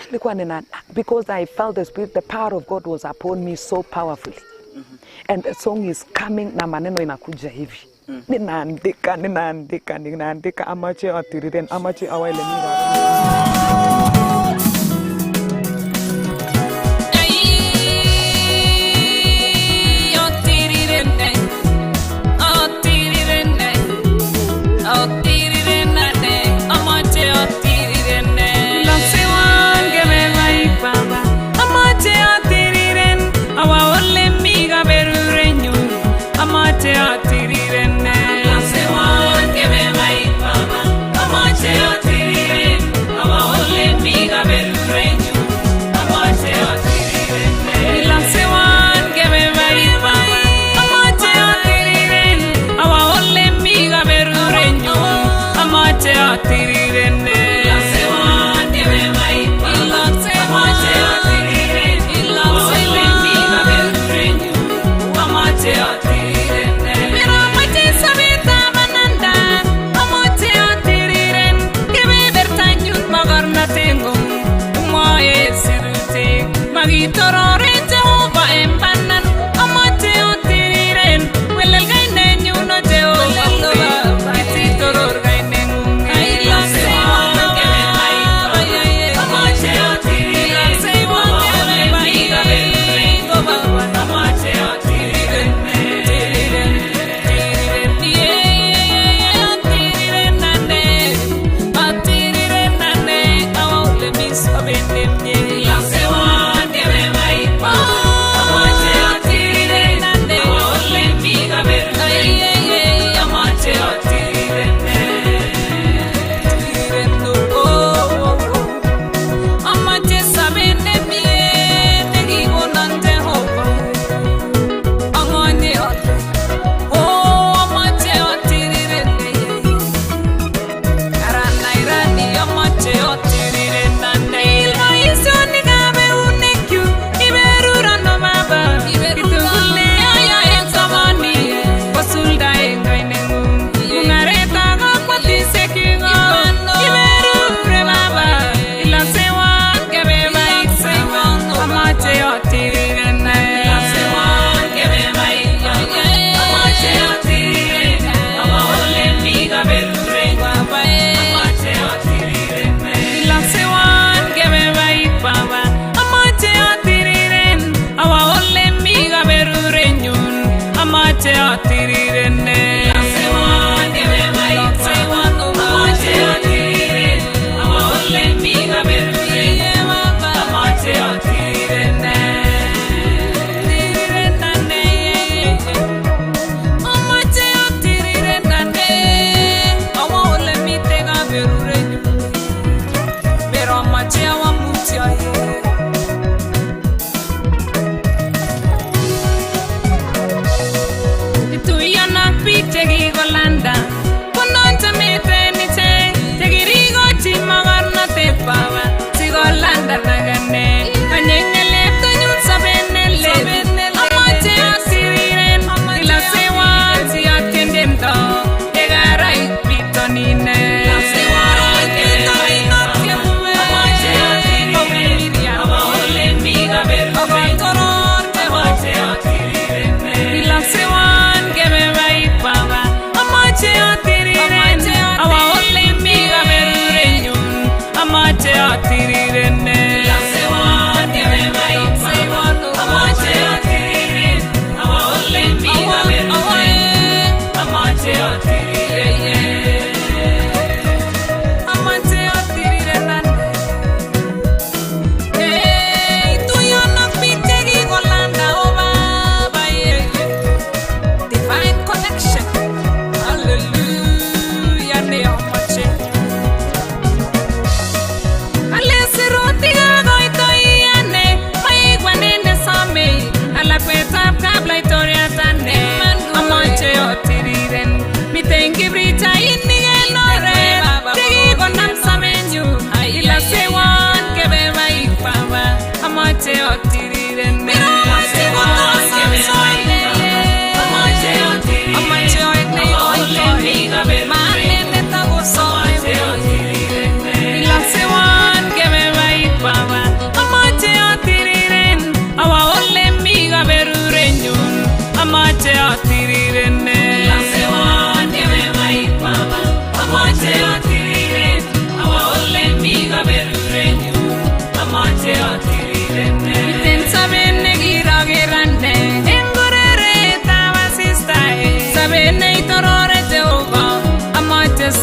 Nilikuwa because I felt the spirit, the power of God was upon me so powerfully. And the song is coming na maneno inakuja hivi. Ninaandika amache Atiriden, amache awele mira.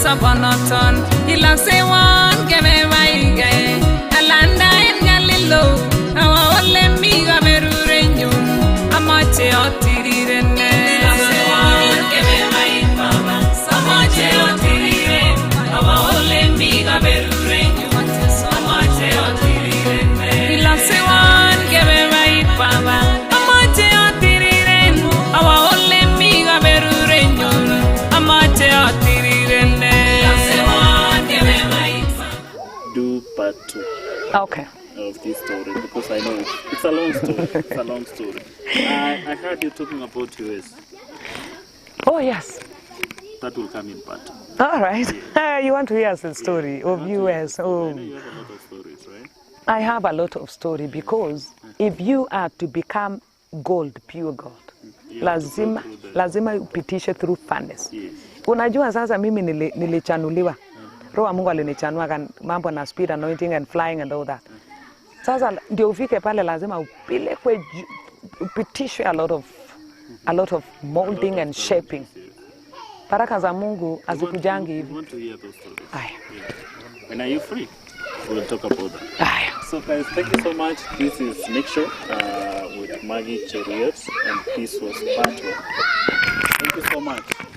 Sabonaton, ilakse wan keme maigae, alanda en galilo, awa ole miga berurenyun, amache otirirene. Ilakse wan keme maigaba, amache otirirene, awa ole miga berurenyun, amache otirirene. Ilakse wan keme maigaba, amache otirirene, awa ole miga berurenyun, amache otirirene. Part 2 Okay. of this story, because I know it's a long story. It's a long story. I heard you talking about US. Oh yes. That will come in part 2. All right. Yeah. You want to hear the story of US? I Oh. know you have a lot of stories, right? I have a lot of story because if you are to become gold, pure gold, lazima upitishe through furnace. Yes. Unajua sasa mimi nilichanuliwa. Roho wa Mungu alinichanua mambo na spirit anointing and flying and all that. Sasa ndio ufike pale lazima upelekwe upitishwe a lot of molding and shaping. Baraka za Mungu azikujangi hivi. Want to hear those stories? Aya. When are you free? We'll talk about that. Aya. So guys, thank you so much. This is Nick Show with Maggie Cheruiyot, and this was part 1. Thank you so much.